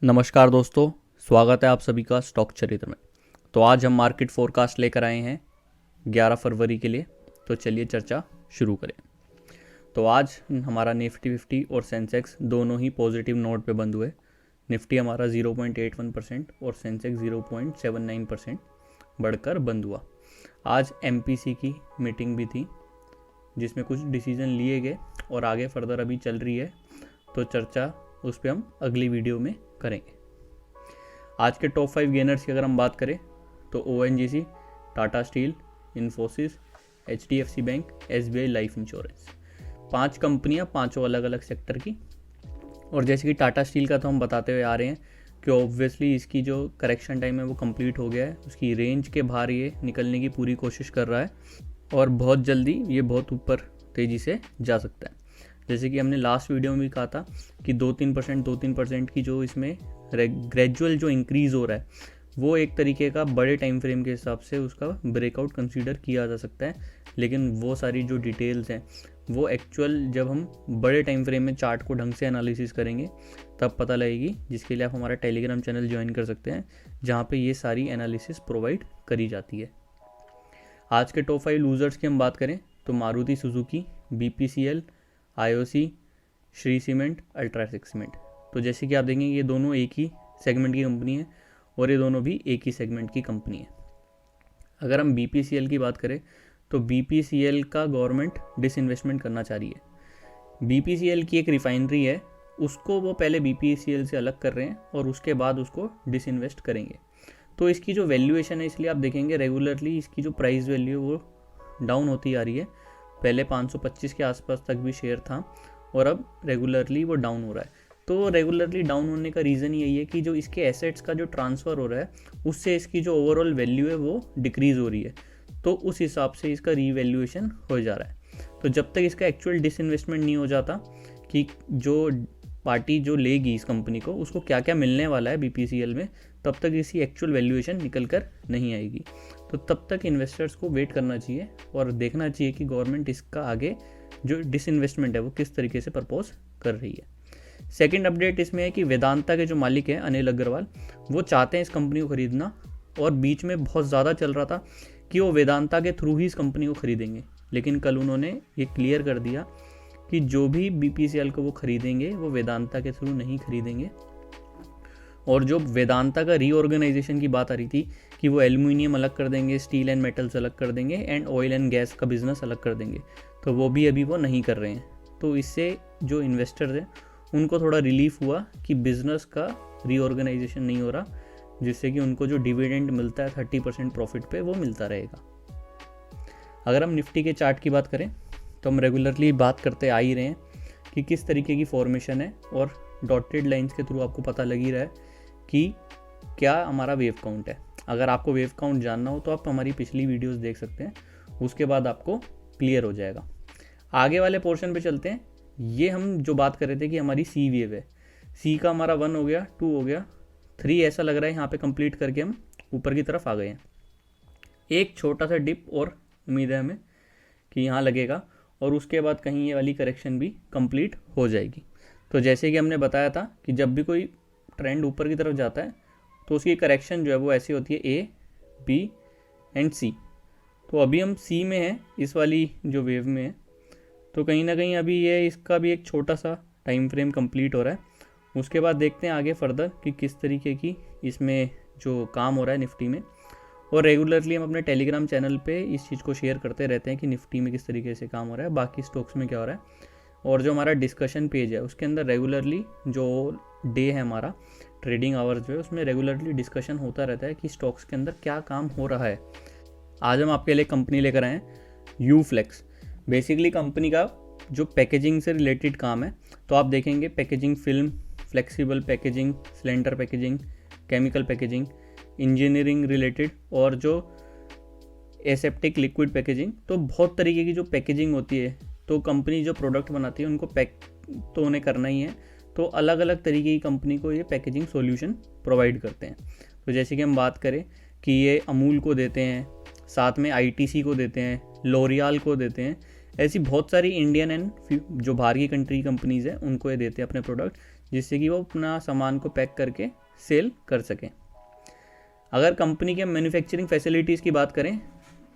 नमस्कार दोस्तों, स्वागत है आप सभी का स्टॉक चरित्र में। तो आज हम मार्केट फोरकास्ट लेकर आए हैं 11 फरवरी के लिए। तो चलिए चर्चा शुरू करें। तो आज हमारा निफ्टी 50 और सेंसेक्स दोनों ही पॉजिटिव नोट पे बंद हुए। निफ्टी हमारा 0.81% और सेंसेक्स 0.79% बढ़कर बंद हुआ। आज एमपीसी की मीटिंग भी थी जिसमें कुछ डिसीजन लिए गए और आगे फर्दर अभी चल रही है, तो चर्चा उस पर हम अगली वीडियो में करेंगे। आज के टॉप 5 गेनर्स की अगर हम बात करें तो ONGC, Tata steel, Infosys, HDFC bank, SBI life insurance, 5 कंपनियां पांचों अलग अलग सेक्टर की। और जैसे कि टाटा स्टील का तो हम बताते हुए आ रहे हैं कि ऑब्वियसली इसकी जो करेक्शन टाइम है वो कंप्लीट हो गया है। उसकी रेंज के बाहर ये निकलने की पूरी कोशिश कर रहा है और बहुत जल्दी ये बहुत ऊपर तेज़ी से जा सकता है। जैसे कि हमने लास्ट वीडियो में भी कहा था कि 2-3% की जो इसमें ग्रेजुअल जो इंक्रीज़ हो रहा है वो एक तरीके का बड़े टाइम फ्रेम के हिसाब से उसका ब्रेकआउट कंसीडर किया जा सकता है। लेकिन वो सारी जो डिटेल्स हैं वो एक्चुअल जब हम बड़े टाइम फ्रेम में चार्ट को ढंग से एनालिसिस करेंगे तब पता लगेगी, जिसके लिए आप हमारा टेलीग्राम चैनल ज्वाइन कर सकते हैं जहाँ पे ये सारी एनालिसिस प्रोवाइड करी जाती है। आज के टॉप 5 लूजर्स की हम बात करें तो Maruti Suzuki, BPCL, IOC, Shri cement, UltraTech cement. तो जैसे कि आप देखेंगे ये दोनों एक ही सेगमेंट की कंपनी है और ये दोनों भी एक ही सेगमेंट की कंपनी है। अगर हम बीपीसीएल की बात करें तो बीपीसीएल का गवर्नमेंट डिसइन्वेस्टमेंट करना चाह रही है। बीपीसीएल की एक रिफाइनरी है, उसको वो पहले बीपीसीएल से अलग कर रहे हैं और उसके बाद उसको डिसइन्वेस्ट करेंगे। तो इसकी जो वैल्यूएशन है, इसलिए आप देखेंगे रेगुलरली इसकी जो प्राइस वैल्यू है वो डाउन होती आ रही है। पहले 525 के आसपास तक भी शेयर था और अब रेगुलरली वो डाउन हो रहा है। तो रेगुलरली डाउन होने का रीज़न यही है कि जो इसके एसेट्स का जो ट्रांसफ़र हो रहा है उससे इसकी जो ओवरऑल वैल्यू है वो डिक्रीज़ हो रही है। तो उस हिसाब से इसका रीवैल्यूएशन हो जा रहा है। तो जब तक इसका एक्चुअल डिसइन्वेस्टमेंट नहीं हो जाता कि जो पार्टी जो लेगी इस कंपनी को उसको क्या क्या मिलने वाला है बीपीसीएल में, तब तक इसकी एक्चुअल वैल्यूएशन निकल कर नहीं आएगी। तो तब तक इन्वेस्टर्स को वेट करना चाहिए और देखना चाहिए कि गवर्नमेंट इसका आगे जो डिसइन्वेस्टमेंट है वो किस तरीके से प्रपोज कर रही है। सेकंड अपडेट इसमें है कि वेदांता के जो मालिक हैं अनिल अग्रवाल, वो चाहते हैं इस कंपनी को ख़रीदना और बीच में बहुत ज़्यादा चल रहा था कि वो वेदांता के थ्रू ही इस कंपनी को ख़रीदेंगे। लेकिन कल उन्होंने ये क्लियर कर दिया कि जो भी बीपीसीएल को वो ख़रीदेंगे वो वेदांता के थ्रू नहीं खरीदेंगे। और जो वेदांता का रीऑर्गेनाइजेशन की बात आ रही थी कि वो एल्युमिनियम अलग कर देंगे, स्टील एंड मेटल्स अलग कर देंगे एंड ऑयल एंड गैस का बिजनेस अलग कर देंगे, तो वो भी अभी वो नहीं कर रहे हैं। तो इससे जो इन्वेस्टर्स हैं उनको थोड़ा रिलीफ हुआ कि बिजनेस का रीऑर्गेनाइजेशन नहीं हो रहा, जिससे कि उनको जो डिविडेंड मिलता है 30% प्रॉफिट पे वो मिलता रहेगा। अगर हम निफ्टी के चार्ट की बात करें तो हम रेगुलरली बात करते आ ही रहे हैं कि किस तरीके की फॉर्मेशन है और डॉटेड लाइंस के थ्रू आपको पता लग ही रहा है कि क्या हमारा वेव काउंट है। अगर आपको वेव काउंट जानना हो तो आप हमारी पिछली वीडियोस देख सकते हैं, उसके बाद आपको क्लियर हो जाएगा। आगे वाले पोर्शन पे चलते हैं। ये हम जो बात कर रहे थे कि हमारी सी वेव है, सी का हमारा 1 हो गया, 2 हो गया, 3 ऐसा लग रहा है यहाँ पे कंप्लीट करके हम ऊपर की तरफ आ गए हैं। एक छोटा सा डिप और उम्मीद है हमें कि यहाँ लगेगा और उसके बाद कहीं ये वाली करेक्शन भी कंप्लीट हो जाएगी। तो जैसे कि हमने बताया था कि जब भी कोई ट्रेंड ऊपर की तरफ जाता है तो उसकी करेक्शन जो है वो ऐसी होती है ए, बी एंड सी। तो अभी हम सी में हैं, इस वाली जो वेव में है, तो कहीं ना कहीं अभी ये इसका भी एक छोटा सा टाइम फ्रेम कंप्लीट हो रहा है। उसके बाद देखते हैं आगे फर्दर कि किस तरीके की इसमें जो काम हो रहा है निफ्टी में। और रेगुलरली हम अपने टेलीग्राम चैनल पे इस चीज़ को शेयर करते रहते हैं कि निफ्टी में किस तरीके से काम हो रहा है, बाकी स्टॉक्स में क्या हो रहा है। और जो हमारा डिस्कशन पेज है उसके अंदर रेगुलरली जो डे है हमारा ट्रेडिंग आवर्स जो है उसमें रेगुलरली डिस्कशन होता रहता है कि स्टॉक्स के अंदर क्या काम हो रहा है। आज हम आपके लिए कंपनी लेकर आए हैं यूफ्लेक्स। बेसिकली कंपनी का जो पैकेजिंग से रिलेटेड काम है, तो आप देखेंगे packaging film, flexible packaging, cylinder packaging, chemical packaging, engineering related और जो एसेप्टिक लिक्विड पैकेजिंग, तो बहुत तरीके की जो पैकेजिंग होती है। तो कंपनी जो प्रोडक्ट बनाती है उनको पैक तो उन्हें करना ही है, तो अलग अलग तरीके की कंपनी को ये पैकेजिंग सॉल्यूशन प्रोवाइड करते हैं। तो जैसे कि हम बात करें कि ये अमूल को देते हैं, साथ में आईटीसी को देते हैं, लोरियाल को देते हैं ऐसी बहुत सारी इंडियन एंड जो बाहर की कंट्री कंपनीज़ हैं उनको ये देते हैं अपने प्रोडक्ट, जिससे कि वो अपना सामान को पैक करके सेल कर सकें। अगर कंपनी के मैन्युफैक्चरिंग फैसिलिटीज़ की बात करें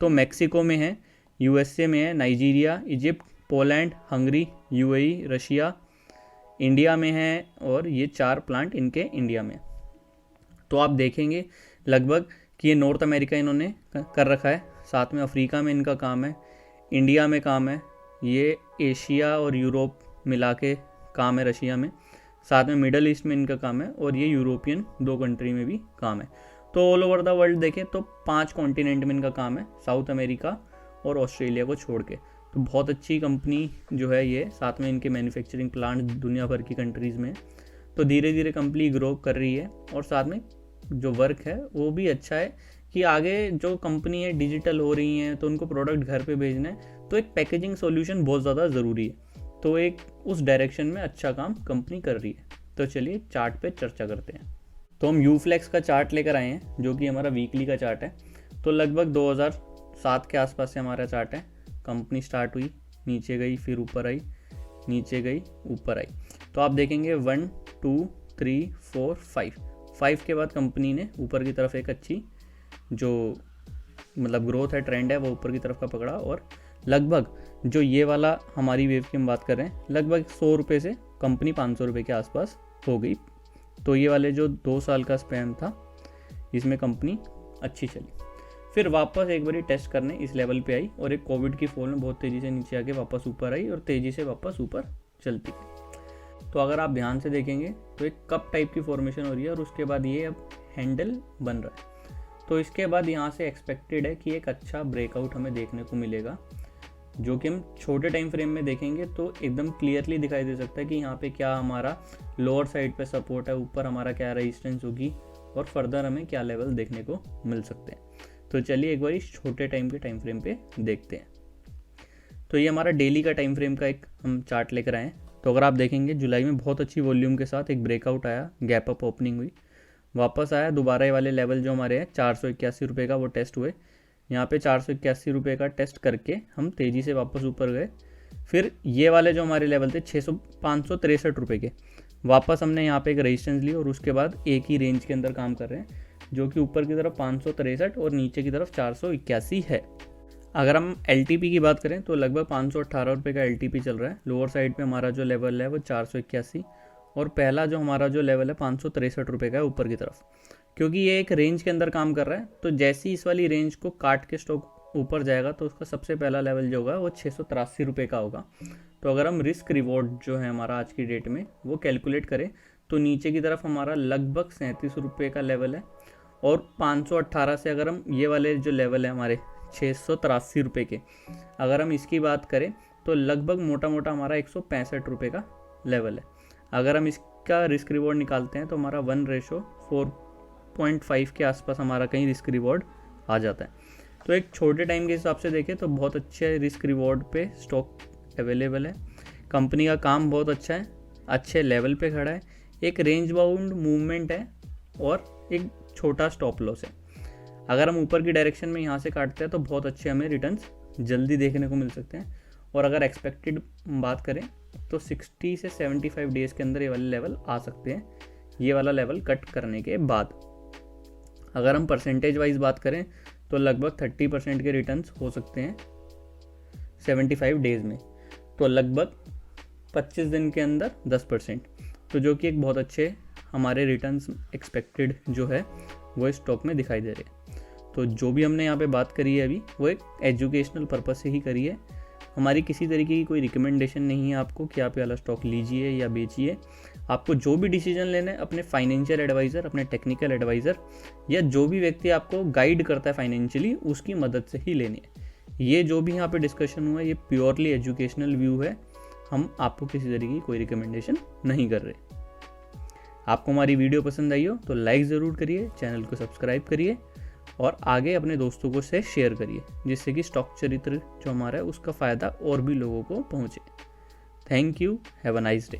तो मैक्सिको में है, यूएसए में है, Nigeria, Egypt, Poland, Hungary, UAE, Russia, India में है, और ये 4 प्लांट इनके इंडिया में। तो आप देखेंगे लगभग कि ये नॉर्थ अमेरिका इन्होंने कर रखा है, साथ में अफ्रीका में इनका काम है, इंडिया में काम है, ये एशिया और यूरोप मिला के काम है रशिया में, साथ में मिडल ईस्ट में इनका काम है, और ये यूरोपियन 2 कंट्री में भी काम है। तो ऑल ओवर द वर्ल्ड देखें तो 5 कॉन्टिनेंट में इनका काम है, साउथ अमेरिका और ऑस्ट्रेलिया को छोड़ के। तो बहुत अच्छी कंपनी जो है ये, साथ में इनके मैन्युफैक्चरिंग प्लांट दुनिया भर की कंट्रीज़ में। तो धीरे धीरे कंपनी ग्रो कर रही है, और साथ में जो वर्क है वो भी अच्छा है कि आगे जो कंपनी है डिजिटल हो रही हैं, तो उनको प्रोडक्ट घर पे भेजना है, तो एक पैकेजिंग सॉल्यूशन बहुत ज़्यादा ज़रूरी है। तो एक उस डायरेक्शन में अच्छा काम कंपनी कर रही है। तो चलिए चार्ट पे चर्चा करते हैं। तो हम यूफ्लेक्स का चार्ट लेकर आए हैं, जो कि हमारा वीकली का चार्ट है। तो लगभग 2007 के आसपास से हमारा चार्ट है। कंपनी स्टार्ट हुई, नीचे गई, फिर ऊपर आई, नीचे गई, ऊपर आई। तो आप देखेंगे 1 2 3 4 5 के बाद कंपनी ने ऊपर की तरफ एक अच्छी जो मतलब ग्रोथ है, ट्रेंड है, वो ऊपर की तरफ का पकड़ा, और लगभग जो ये वाला हमारी वेव की हम बात कर रहे हैं, लगभग 100 रुपये से कंपनी 500 रुपये के आसपास हो गई। तो ये वाले जो 2 साल का स्पैन था, इसमें कंपनी अच्छी चली। फिर वापस एक बारी टेस्ट करने इस लेवल पे आई, और एक कोविड की फॉल में बहुत तेज़ी से नीचे आके वापस ऊपर आई, और तेज़ी से वापस ऊपर चलती गई। तो अगर आप ध्यान से देखेंगे तो एक कप टाइप की फॉर्मेशन हो रही है, और उसके बाद ये अब हैंडल बन रहा है। तो इसके बाद यहाँ से एक्सपेक्टेड है कि एक अच्छा ब्रेकआउट हमें देखने को मिलेगा, जो कि हम छोटे टाइम फ्रेम में देखेंगे तो एकदम क्लियरली दिखाई दे सकता है कि यहाँ पे क्या हमारा लोअर साइड पे सपोर्ट है, ऊपर हमारा क्या रेजिस्टेंस होगी, और फर्दर हमें क्या लेवल देखने को मिल सकते हैं। तो चलिए एक बार इस छोटे टाइम के टाइम फ्रेम पे देखते हैं। तो ये हमारा डेली का टाइम फ्रेम का एक हम चार्ट लेकर आए हैं। तो अगर आप देखेंगे जुलाई में बहुत अच्छी वॉल्यूम के साथ एक ब्रेकआउट आया, गैप अप ओपनिंग हुई, वापस आया, दोबारा ये वाले लेवल जो हमारे हैं 481 रुपये का वो टेस्ट हुए। यहाँ पे 481 रुपये का टेस्ट करके हम तेज़ी से वापस ऊपर गए। फिर ये वाले जो हमारे लेवल थे 563 रुपये के, वापस हमने यहाँ पे एक रेजिस्टेंस ली, और उसके बाद एक ही रेंज के अंदर काम कर रहे हैं, जो कि ऊपर की तरफ 563 और नीचे की तरफ 481 है। अगर हम LTP की बात करें तो लगभग 518 रुपये का LTP चल रहा है। लोअर साइड पे हमारा जो लेवल है वो 481, और पहला जो हमारा जो लेवल है 563 रुपये का है ऊपर की तरफ। क्योंकि ये एक रेंज के अंदर काम कर रहा है, तो जैसे ही इस वाली रेंज को काट के स्टॉक ऊपर जाएगा तो उसका सबसे पहला लेवल जो होगा वो 683 रुपये का होगा। तो अगर हम रिस्क रिवॉर्ड जो है हमारा आज की डेट में वो कैलकुलेट करें तो नीचे की तरफ हमारा लगभग 37 रुपये का लेवल है, और 518 से अगर हम ये वाले जो लेवल है हमारे 683 रुपये के, अगर हम इसकी बात करें तो लगभग मोटा मोटा हमारा 165 रुपये का लेवल है। अगर हम इसका रिस्क रिवॉर्ड निकालते हैं तो हमारा 1:4.5 के आसपास हमारा कहीं रिस्क रिवॉर्ड आ जाता है। तो एक छोटे टाइम के हिसाब से देखें तो बहुत अच्छे रिस्क रिवॉर्ड पे स्टॉक अवेलेबल है। कंपनी का काम बहुत अच्छा है, अच्छे लेवल पे खड़ा है, एक रेंज बाउंड मूवमेंट है, और एक छोटा स्टॉप लॉस है। अगर हम ऊपर की डायरेक्शन में यहाँ से काटते हैं तो बहुत अच्छे हमें रिटर्न्स जल्दी देखने को मिल सकते हैं। और अगर एक्सपेक्टेड बात करें तो 60 से 75 डेज़ के अंदर ये वाले लेवल आ सकते हैं, ये वाला लेवल कट करने के बाद। अगर हम परसेंटेज वाइज बात करें तो लगभग 30% के रिटर्न्स हो सकते हैं 75 डेज़ में, तो लगभग 25 दिन के अंदर 10%, तो जो कि एक बहुत अच्छे हमारे रिटर्न्स एक्सपेक्टेड जो है वो इस स्टॉक में दिखाई दे रहे हैं। तो जो भी हमने यहाँ पे बात करी है अभी वो एक एजुकेशनल पर्पस से ही करी है, हमारी किसी तरीके की कोई रिकमेंडेशन नहीं है आपको कि आप ये वाला स्टॉक लीजिए या बेचिए। आपको जो भी डिसीजन लेना है अपने फाइनेंशियल एडवाइज़र, अपने टेक्निकल एडवाइज़र, या जो भी व्यक्ति आपको गाइड करता है फाइनेंशियली, उसकी मदद से ही लेनी है। ये जो भी यहाँ पे डिस्कशन हुआ है ये प्योरली एजुकेशनल व्यू है, हम आपको किसी तरीके की कोई रिकमेंडेशन नहीं कर रहे। आपको हमारी वीडियो पसंद आई हो तो लाइक ज़रूर करिए, चैनल को सब्सक्राइब करिए, और आगे अपने दोस्तों को से शेयर करिए, जिससे कि स्टॉक चरित्र जो हमारा है उसका फ़ायदा और भी लोगों को पहुँचे। Thank you, have a nice day.